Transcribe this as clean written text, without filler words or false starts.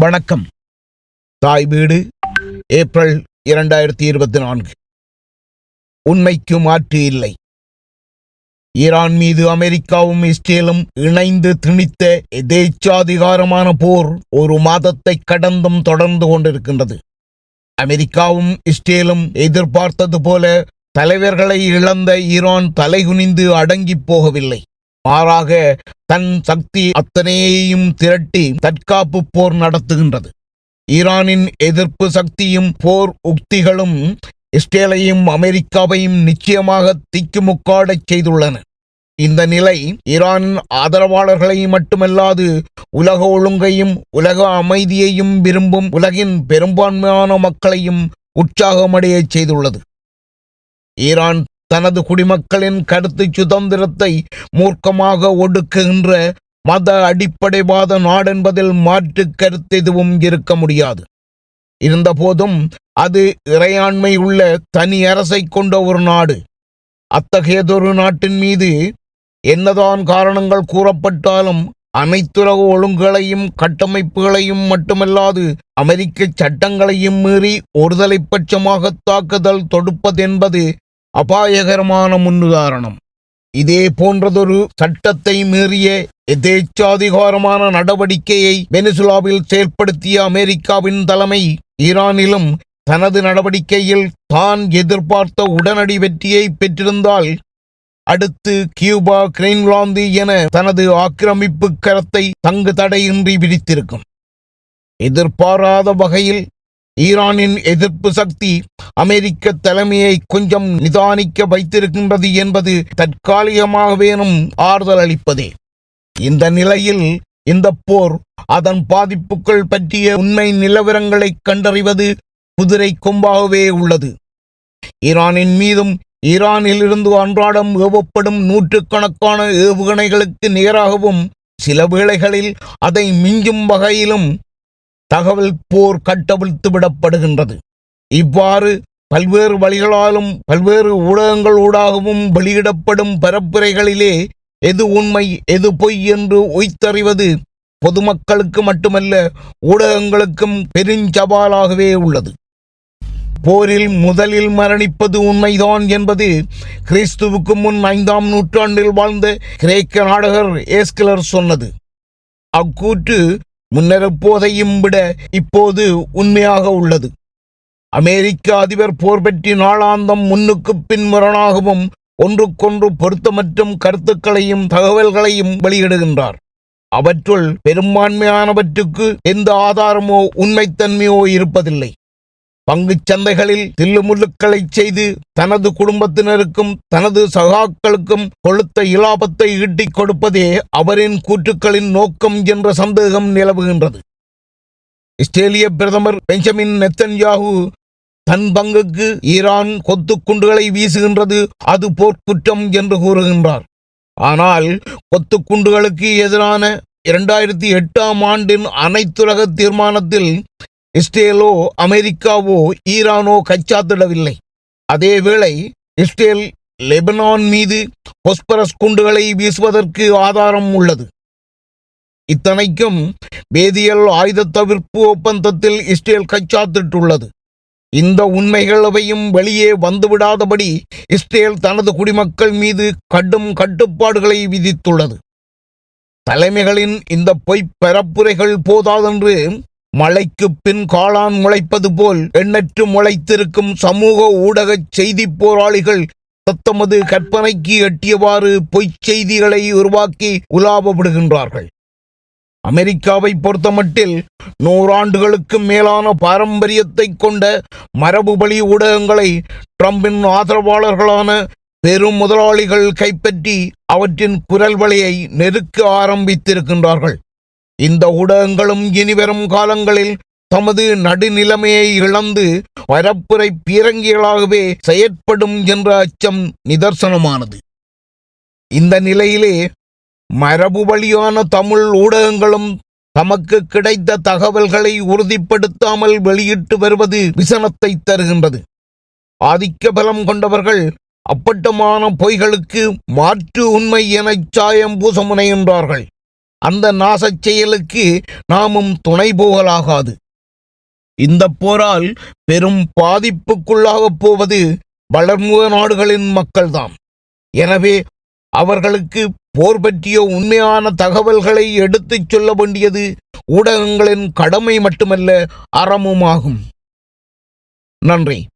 வணக்கம். தாய் வீடு, ஏப்ரல் 2024. உண்மைக்கு மாற்று இல்லை. ஈரான் மீது அமெரிக்காவும் இஸ்ரேலும் இணைந்து திணித்த எதேச்சாதிகாரமான போர் ஒரு மாதத்தை கடந்தும் தொடர்ந்து கொண்டிருக்கின்றது. அமெரிக்காவும் இஸ்ரேலும் எதிர்பார்த்தது போல தலைவர்களை இழந்த ஈரான் தலைகுனிந்து அடங்கி போகவில்லை. மாறாக தன் சக்தி அத்தனையையும் திரட்டி தற்காப்பு போர் நடத்துகின்றது. ஈரானின் எதிர்ப்பு சக்தியும் போர் உக்திகளும் இஸ்ரேலையும் அமெரிக்காவையும் நிச்சயமாக திக்குமுக்காடச் செய்துள்ளன. இந்த நிலை ஈரானின் ஆதரவாளர்களை மட்டுமல்லாது உலக ஒழுங்கையும் உலக அமைதியையும் விரும்பும் உலகின் பெரும்பான்மையான மக்களையும் உற்சாகமடையச் செய்துள்ளது. ஈரான் தனது குடிமக்களின் கருத்து சுதந்திரத்தை மூர்க்கமாக ஒடுக்குகின்ற மத அடிப்படைவாத நாடென்பதில் மாற்று கருத்து எதுவும் இருக்க முடியாது. இருந்தபோதும் அது இறையாண்மை உள்ள தனி அரசை கொண்ட ஒரு நாடு. அத்தகையதொரு நாட்டின் மீது என்னதான் காரணங்கள் கூறப்பட்டாலும் அனைத்துலக ஒழுங்குகளையும் கட்டமைப்புகளையும் மட்டுமல்லாது அமெரிக்க சட்டங்களையும் மீறி ஒருதலை பட்சமாக தாக்குதல் தொடுப்பதென்பது அபாயகரமான முன்னுதாரணம். இதே போன்றதொரு சட்டத்தை மீறிய எதேச்சாதிகாரமான நடவடிக்கையை வெனிசுலாவில் செயல்படுத்திய அமெரிக்காவின் தலைமை ஈரானிலும் தனது நடவடிக்கையில் தான் எதிர்பார்த்த உடனடி வெற்றியை பெற்றிருந்தால் அடுத்து கியூபா, கிரீன்லாந்து என தனது ஆக்கிரமிப்பு கரத்தை தங்கு தடையின்றி விரித்திருக்கும். எதிர்பாராத வகையில் ஈரானின் எதிர்ப்பு சக்தி அமெரிக்க தலைமையை கொஞ்சம் நிதானிக்க வைத்திருக்கின்றது என்பது தற்காலிகமாகவேனும் ஆறுதல் அளிப்பதே. இந்த நிலையில் இந்த போர் அதன் பாதிப்புகள் பற்றிய உண்மை நிலவரங்களை கண்டறிவது குதிரை கொம்பாகவே உள்ளது. ஈரானின் மீதும் ஈரானிலிருந்து அன்றாடம் ஏவப்படும் நூற்றுக்கணக்கான ஏவுகணைகளுக்கு நேராகவும் சில வேளைகளில் அதை மிஞ்சும் வகையிலும் தகவல் போர் கட்டவிழ்த்து விடப்படுகின்றது. இவ்வாறு பல்வேறு வழிகளாலும் பல்வேறு ஊடகங்களூடாகவும் வெளியிடப்படும் பரப்புரைகளிலே எது உண்மை எது பொய் என்று உய்த்தறிவது பொதுமக்களுக்கு மட்டுமல்ல ஊடகங்களுக்கும் பெருஞ்சவாலாகவே உள்ளது. போரில் முதலில் மரணிப்பது உண்மைதான் என்பது கிறிஸ்துவுக்கு முன் 5ஆம் நூற்றாண்டில் வாழ்ந்த கிரேக்க நாடகர் ஏஸ்கிலர் சொன்னது. அக்கூற்று முன்னெப்போதையும் விட இப்போது உண்மையாக உள்ளது. அமெரிக்க அதிபர் போர் பற்றி நாளாந்தம் முன்னுக்கு பின்முரணாகவும் ஒன்றுக்கொன்று பொருத்தமற்றும் கருத்துக்களையும் தகவல்களையும் வெளியிடுகின்றார். அவற்றுள் பெரும்பான்மையானவற்றுக்கு எந்த ஆதாரமோ உண்மைத்தன்மையோ இருப்பதில்லை. பங்குச் சந்தைகளில் தில்லுமுள்ளுக்களை செய்து தனது குடும்பத்தினருக்கும் தனது சகாக்களுக்கும் கொளுத்த இலாபத்தை ஈட்டிக் கொடுப்பதே அவரின் கூற்றுக்களின் நோக்கம் என்ற சந்தேகம் நிலவுகின்றது. இஸ்ரேலிய பிரதமர் பெஞ்சமின் நெத்தன்யாகு தன் பங்குக்கு ஈரான் கொத்துக்குண்டுகளை வீசுகின்றது, அது போர்க்குற்றம் என்று கூறுகின்றார். ஆனால் கொத்துக்குண்டுகளுக்கு எதிரான 2008ஆம் ஆண்டின் அனைத்துலக தீர்மானத்தில் இஸ்ரேலோ அமெரிக்காவோ ஈரானோ கைச்சாத்திடவில்லை. அதேவேளை இஸ்ரேல் லெபனான் மீது பொஸ்பரஸ் குண்டுகளை வீசுவதற்கு ஆதாரம் உள்ளது. இத்தனைக்கும் வேதியியல் ஆயுத தவிர்ப்பு ஒப்பந்தத்தில் இஸ்ரேல் கைச்சாத்திட்டுள்ளது. இந்த உண்மைகளவையும் வெளியே வந்துவிடாதபடி இஸ்ரேல் தனது குடிமக்கள் மீது கடும் கட்டுப்பாடுகளை விதித்துள்ளது. தலைமைகளின் இந்த பொய்ப் பரப்புரைகள் போதாதென்று மழைக்கு பின் காளான் முளைப்பது போல் எண்ணற்று முளைத்திருக்கும் சமூக ஊடக செய்தி போராளிகள் தத்தமது கற்பனைக்கு எட்டியவாறு பொய்ச் செய்திகளை உருவாக்கி உலாவப்படுகின்றார்கள். அமெரிக்காவை பொறுத்தமட்டில் 100 ஆண்டுகளுக்கு மேலான பாரம்பரியத்தை கொண்ட மரபுவழி ஊடகங்களை ட்ரம்பின் ஆதரவாளர்களான பெரும் முதலாளிகள் கைப்பற்றி அவற்றின் குரல் வழியை நெருக்க ஆரம்பித்திருக்கின்றார்கள். இந்த ஊடகங்களும் இனிவரும் காலங்களில் தமது நடுநிலைமையை இழந்து பரப்புரை பீரங்கிகளாகவே செயற்படும் என்ற அச்சம் நிதர்சனமானது. இந்த நிலையிலே மரபு வழியான தமிழ் ஊடகங்களும் தமக்கு கிடைத்த தகவல்களை உறுதிப்படுத்தாமல் வெளியிட்டு வருவது விசனத்தை தருகின்றது. ஆதிக்க பலம் கொண்டவர்கள் அப்பட்டமான பொய்களுக்கு மாற்று உண்மை என சாயம் பூச முனைகின்றார்கள். அந்த நாசச் செயலுக்கு நாமும் துணை போகலாகாது. இந்த போரால் பெரும் பாதிப்புக்குள்ளாகப் போவது வளர்ந்த நாடுகளின் மக்கள்தாம். எனவே அவர்களுக்கு போர் பற்றிய உண்மையான தகவல்களை எடுத்துச் சொல்ல வேண்டியது ஊடகங்களின் கடமை மட்டுமல்ல, அறமுமாகும். நன்றி.